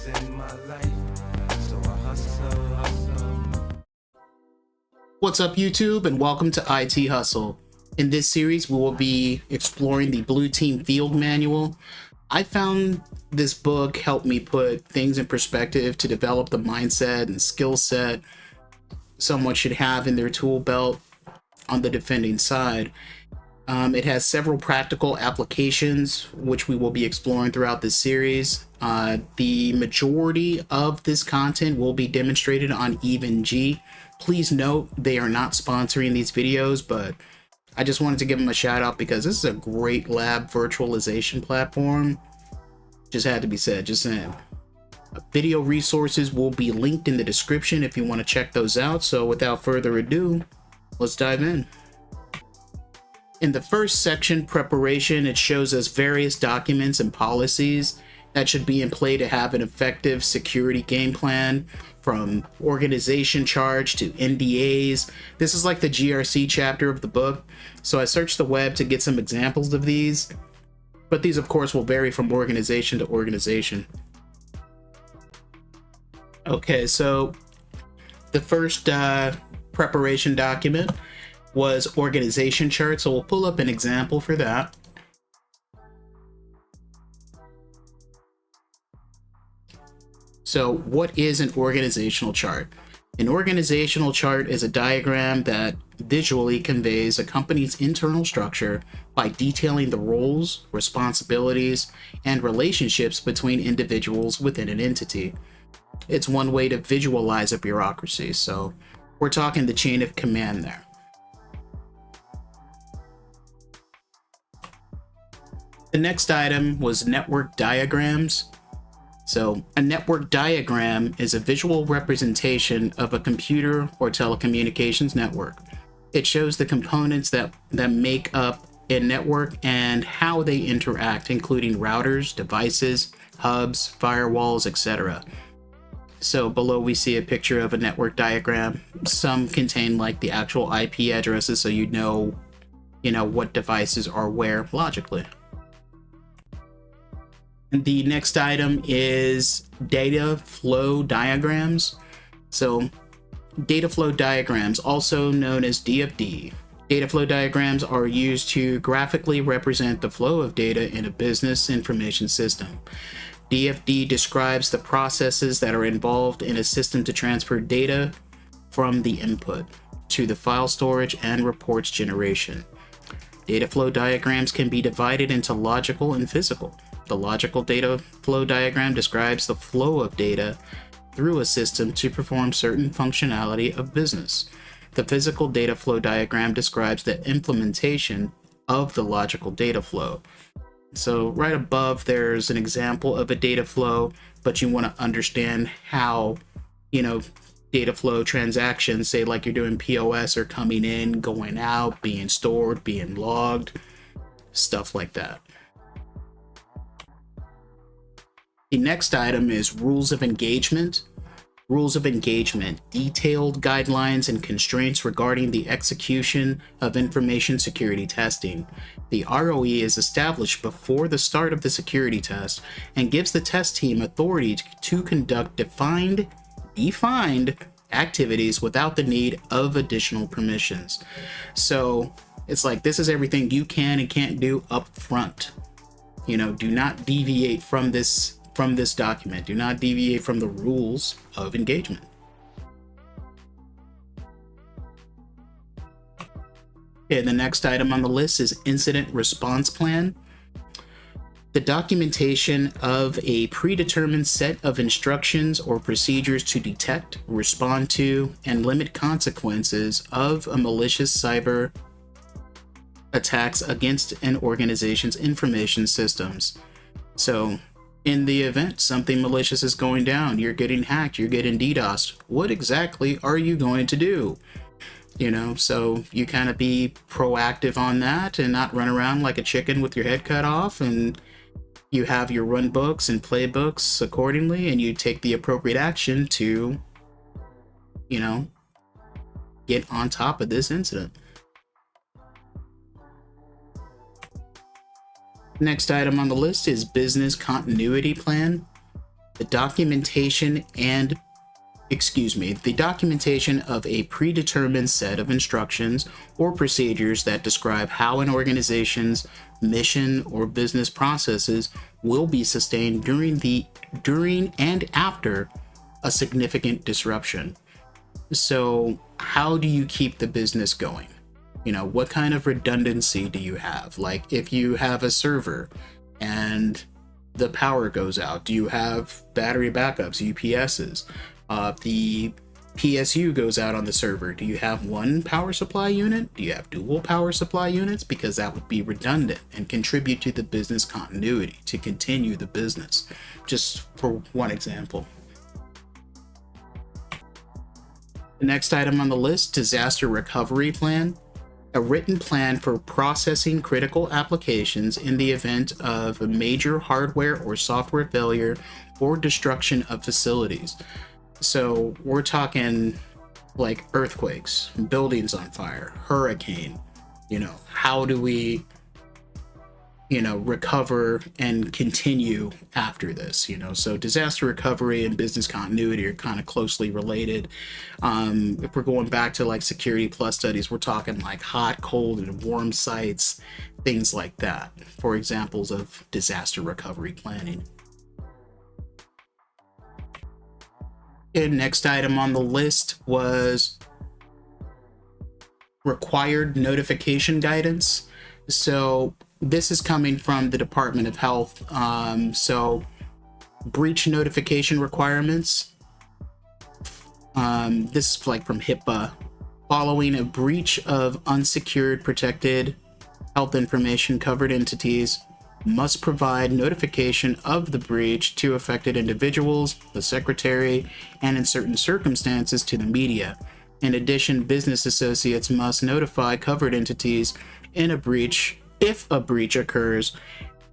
in my life, so I hustle. What's up, YouTube, and welcome to IT Hustle. In this series, we will be exploring the Blue Team Field Manual. I found this book helped me put things in perspective to develop the mindset and skill set someone should have in their tool belt on the defending side. It has several practical applications, which we will be exploring throughout this series. The majority of this content will be demonstrated on EvenG. Please note they are not sponsoring these videos, but I just wanted to give them a shout out because this is a great lab virtualization platform. Just had to be said, just saying. Video resources will be linked in the description if you want to check those out. So without further ado, let's dive in. In the first section, preparation, it shows us various documents and policies that should be in play to have an effective security game plan, from organization charge to NDAs. This is like the GRC chapter of the book, so I searched the web to get some examples of these, but these of course will vary from organization to organization. Okay, so the first preparation document was organization chart, so we'll pull up an example for that. So what is an organizational chart? An organizational chart is a diagram that visually conveys a company's internal structure by detailing the roles, responsibilities, and relationships between individuals within an entity. It's one way to visualize a bureaucracy, so we're talking the chain of command there. The next item was network diagrams. So a network diagram is a visual representation of a computer or telecommunications network. It shows the components that make up a network and how they interact, including routers, devices, hubs, firewalls, etc. So below we see a picture of a network diagram. Some contain like the actual IP addresses, so you know what devices are where logically. The next item is data flow diagrams. So data flow diagrams, also known as DFD. Data flow diagrams are used to graphically represent the flow of data in a business information system. DFD describes the processes that are involved in a system to transfer data from the input to the file storage and reports generation. Data flow diagrams can be divided into logical and physical. The logical data flow diagram describes the flow of data through a system to perform certain functionality of business. The physical data flow diagram describes the implementation of the logical data flow. So right above there's an example of a data flow, but you want to understand how, data flow transactions, say like you're doing POS, are coming in, going out, being stored, being logged, stuff like that. The next item is rules of engagement. Rules of engagement, detailed guidelines and constraints regarding the execution of information security testing. The ROE is established before the start of the security test and gives the test team authority to conduct defined activities without the need of additional permissions. So it's like, this is everything you can and can't do up front. Do not deviate from this document. Do not deviate from the rules of engagement. Okay, the next item on the list is incident response plan. The documentation of a predetermined set of instructions or procedures to detect, respond to, and limit consequences of a malicious cyber attacks against an organization's information systems. So in the event something malicious is going down, you're getting hacked, you're getting DDoSed, what exactly are you going to do? So you kind of be proactive on that and not run around like a chicken with your head cut off, and you have your run books and playbooks accordingly, and you take the appropriate action to, get on top of this incident. Next item on the list is business continuity plan. The documentation of a predetermined set of instructions or procedures that describe how an organization's mission or business processes will be sustained during and after a significant disruption. So how do you keep the business going? What kind of redundancy do you have? Like, if you have a server and the power goes out, do you have battery backups, UPSs? The PSU goes out on the server. Do you have one power supply unit? Do you have dual power supply units? Because that would be redundant and contribute to the business continuity to continue the business. Just for one example. The next item on the list, disaster recovery plan. A written plan for processing critical applications in the event of a major hardware or software failure or destruction of facilities. So we're talking like earthquakes, buildings on fire, hurricane. How do we, recover and continue after this? So disaster recovery and business continuity are kind of closely related. If we're going back to like Security Plus studies, we're talking like hot, cold, and warm sites, things like that, for examples of disaster recovery planning. And next item on the list was required notification guidance. So this is coming from the Department of Health. So breach notification requirements. This is like from HIPAA. Following a breach of unsecured protected health information, covered entities must provide notification of the breach to affected individuals, the secretary, and in certain circumstances to the media. In addition, business associates must notify covered entities in a breach if a breach occurs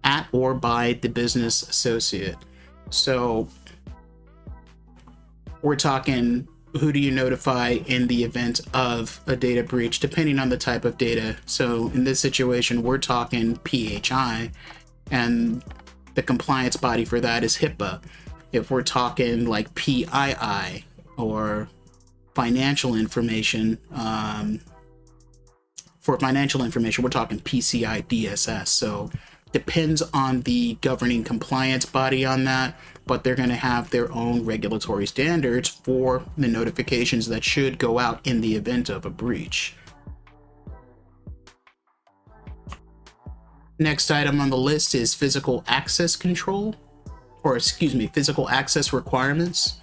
at or by the business associate. So we're talking, who do you notify in the event of a data breach, depending on the type of data. So in this situation, we're talking PHI, and the compliance body for that is HIPAA. If we're talking like PII or financial information, for financial information, we're talking PCI DSS. So depends on the governing compliance body on that, but they're going to have their own regulatory standards for the notifications that should go out in the event of a breach. Next item on the list is physical access control, physical access requirements.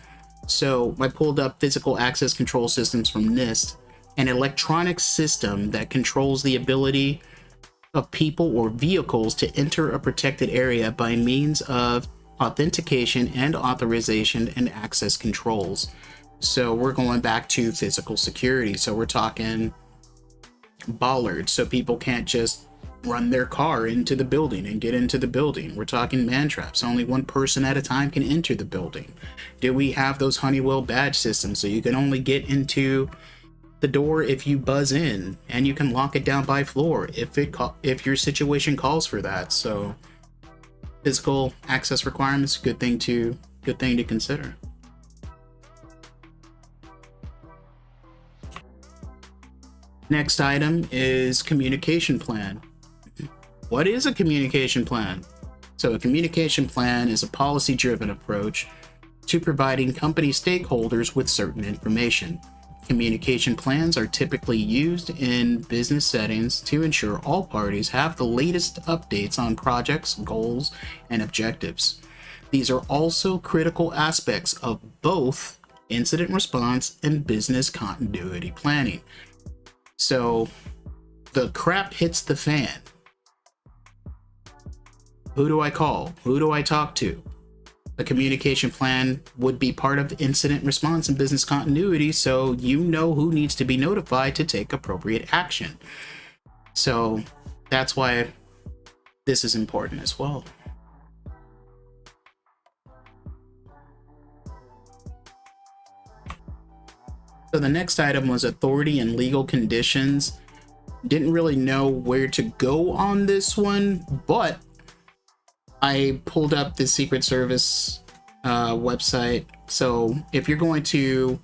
So I pulled up physical access control systems from NIST, an electronic system that controls the ability of people or vehicles to enter a protected area by means of authentication and authorization and access controls. So we're going back to physical security. So we're talking bollards, so people can't just run their car into the building and get into the building. We're talking man traps. Only one person at a time can enter the building. Do we have those Honeywell badge systems so you can only get into the door if you buzz in, and you can lock it down by floor if your situation calls for that? So physical access requirements, good thing to consider. Next item is communication plan. What is a communication plan? So a communication plan is a policy-driven approach to providing company stakeholders with certain information. Communication plans are typically used in business settings to ensure all parties have the latest updates on projects, goals, and objectives. These are also critical aspects of both incident response and business continuity planning. So the crap hits the fan. Who do I call? Who do I talk to? A communication plan would be part of incident response and business continuity, so you know who needs to be notified to take appropriate action. So that's why this is important as well. So the next item was authority and legal conditions. Didn't really know where to go on this one, but I pulled up the Secret Service website. So if you're going to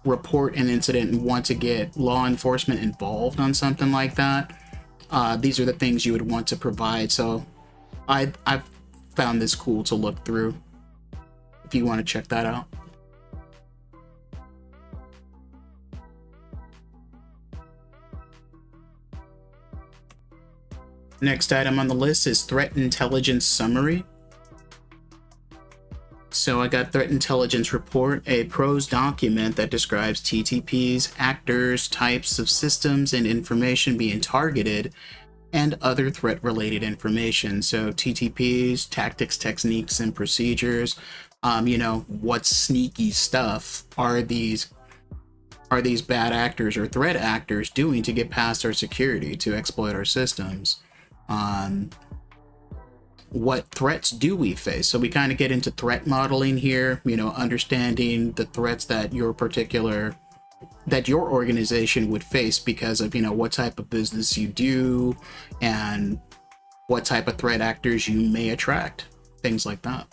report an incident and want to get law enforcement involved on something like that, these are the things you would want to provide. So I've found this cool to look through if you want to check that out. Next item on the list is Threat Intelligence Summary. So I got Threat Intelligence Report, a prose document that describes TTPs, actors, types of systems, and information being targeted, and other threat-related information. So TTPs, tactics, techniques, and procedures. What sneaky stuff are these bad actors or threat actors doing to get past our security, to exploit our systems? What threats do we face? So we kind of get into threat modeling here, understanding the threats that your organization would face because of, what type of business you do and what type of threat actors you may attract, things like that.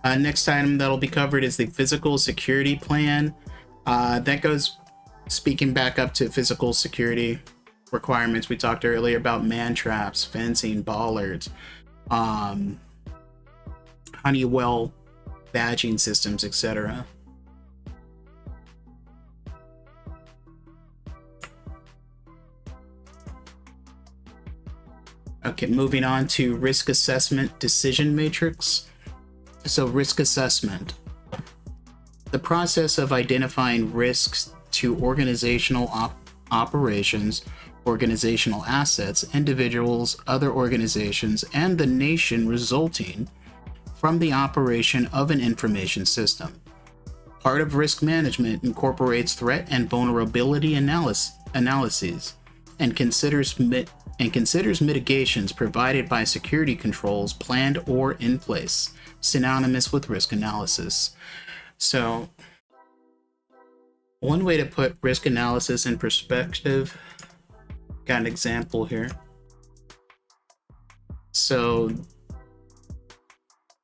Next item that'll be covered is the physical security plan. That goes speaking back up to physical security requirements. We talked earlier about man traps, fencing, bollards, Honeywell badging systems, etc. Okay, moving on to risk assessment decision matrix. So risk assessment, the process of identifying risks to organizational operations, organizational assets, individuals, other organizations, and the nation resulting from the operation of an information system. Part of risk management incorporates threat and vulnerability analyses and considers mitigations provided by security controls planned or in place, synonymous with risk analysis. So one way to put risk analysis in perspective, got an example here. So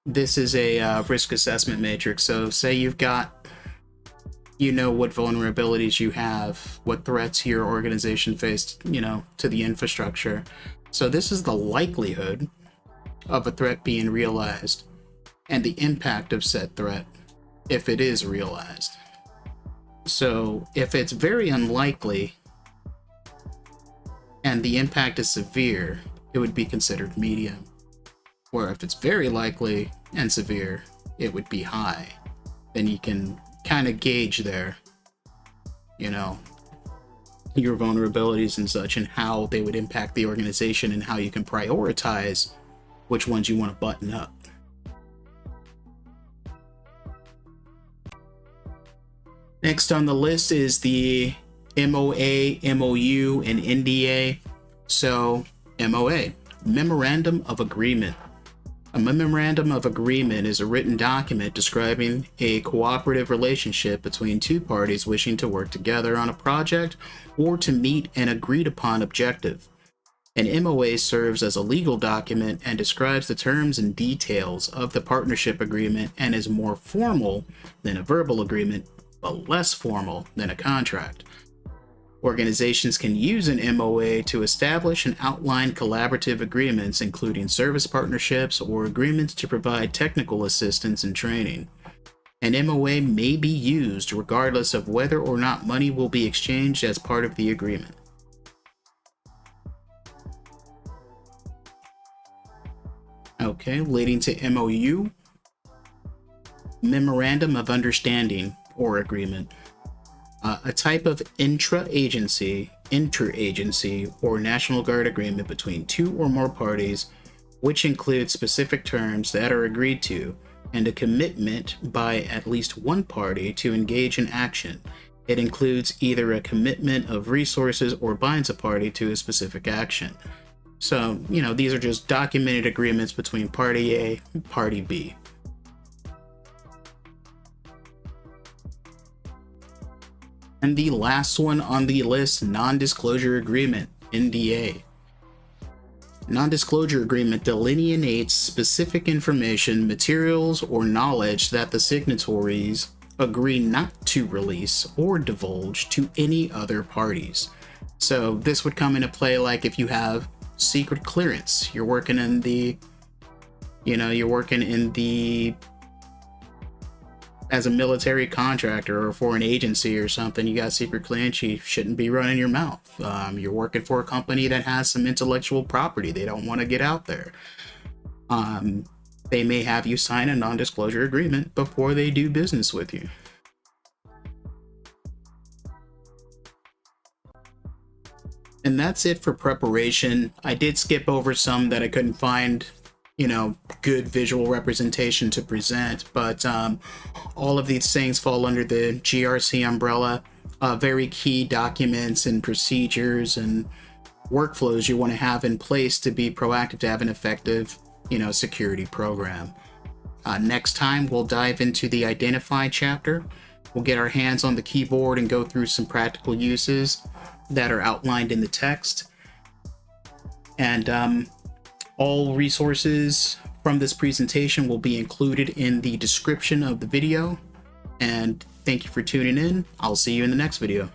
this is a risk assessment matrix. So say you've got, what vulnerabilities you have, what threats your organization faced, to the infrastructure. So this is the likelihood of a threat being realized and the impact of said threat if it is realized. So if it's very unlikely and the impact is severe, it would be considered medium. Where if it's very likely and severe, it would be high. Then you can kind of gauge there, your vulnerabilities and such, and how they would impact the organization, and how you can prioritize which ones you want to button up. Next on the list is the MOA, MOU, and NDA. So MOA, Memorandum of Agreement. A memorandum of agreement is a written document describing a cooperative relationship between two parties wishing to work together on a project or to meet an agreed upon objective. An MOA serves as a legal document and describes the terms and details of the partnership agreement and is more formal than a verbal agreement, but less formal than a contract. Organizations can use an MOA to establish and outline collaborative agreements, including service partnerships or agreements to provide technical assistance and training. An MOA may be used regardless of whether or not money will be exchanged as part of the agreement. Okay, leading to MOU, Memorandum of Understanding or Agreement. A type of interagency, or National Guard agreement between two or more parties, which includes specific terms that are agreed to, and a commitment by at least one party to engage in action. It includes either a commitment of resources or binds a party to a specific action. So, these are just documented agreements between party A and party B. And the last one on the list, non-disclosure agreement, NDA. Non-disclosure agreement delineates specific information, materials, or knowledge that the signatories agree not to release or divulge to any other parties. So this would come into play like if you have secret clearance, you're working in the, as a military contractor or for an agency or something, you got secret clearance, you shouldn't be running your mouth. You're working for a company that has some intellectual property they don't want to get out there. They may have you sign a non-disclosure agreement before they do business with you. And that's it for preparation. I did skip over some that I couldn't find, good visual representation to present, but all of these things fall under the GRC umbrella. Very key documents and procedures and workflows you want to have in place to be proactive, to have an effective, security program. Next time, we'll dive into the identify chapter. We'll get our hands on the keyboard and go through some practical uses that are outlined in the text. And all resources from this presentation will be included in the description of the video. And thank you for tuning in. I'll see you in the next video.